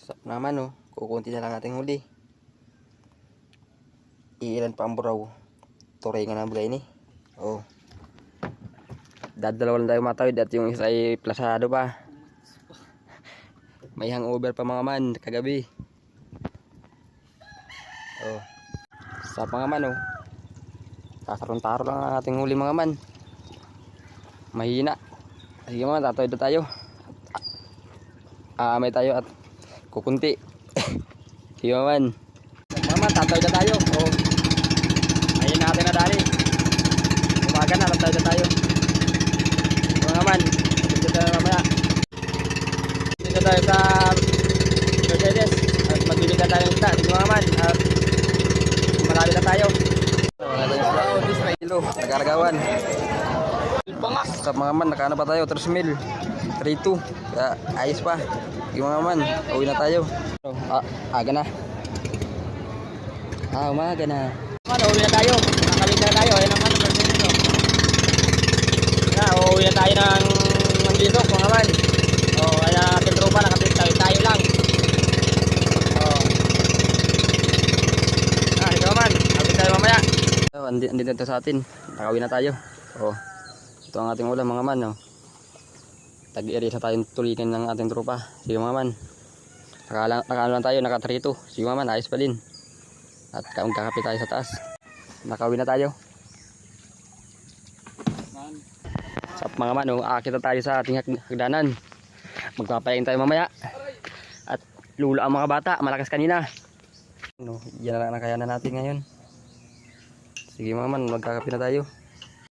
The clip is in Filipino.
Sap naman oh. Kukunti na lang natin huli. Iilan pa ang buraw. Turay nga na bulay ni. Oh. Dadalawa lang tayo matawid at yung isa ay plasado pa. May hangover pa mga man kagabi. Oh. Sa mga man oh. Kakaroon-taro lang ang ating huli mga man. Mahina. Sige mga, tatawid na tayo. May tayo at kukunti. Sige mga man. Mga man, tatawid na tayo. Oh. Ayun natin na dali. Umaga na, tatawid na tayo. Mga man, dito tayo mamaya. Dito tayo sa Mercedes. At magbibig na tayo ng isda. Sige mga man. At marami na tayo. Kilo, nagkaragawan. Sa mga man, nakaano pa tayo, 3 mil 3-2, kaya ayos pa. Yung mga man, uwi na tayo. Aga na. Umaga na. Uwi na tayo, nakakabit na tayo. Ayun naman, uwi na tayo ng Mandisok mga man. Kaya ating tropa, nakabit tayo lang. Ito man, nakabit tayo mamaya. Andito ito sa atin, nakauwi na tayo. Ito ang ating ulam mga man. Tag-area sa tayong tulitin ng ating tropa. Sige mga man, nakano lang tayo, naka 3-2. Sige mga man, ayos pa din. At kakapit tayo sa taas. Nakauwi na tayo. Sa mga man, aakit na tayo sa ating hagdanan. Magpapayain tayo mamaya. At lula ang mga bata, malakas kanina. Yan na lang ang kakayanan natin ngayon. Sige mga man, magkakapit na tayo.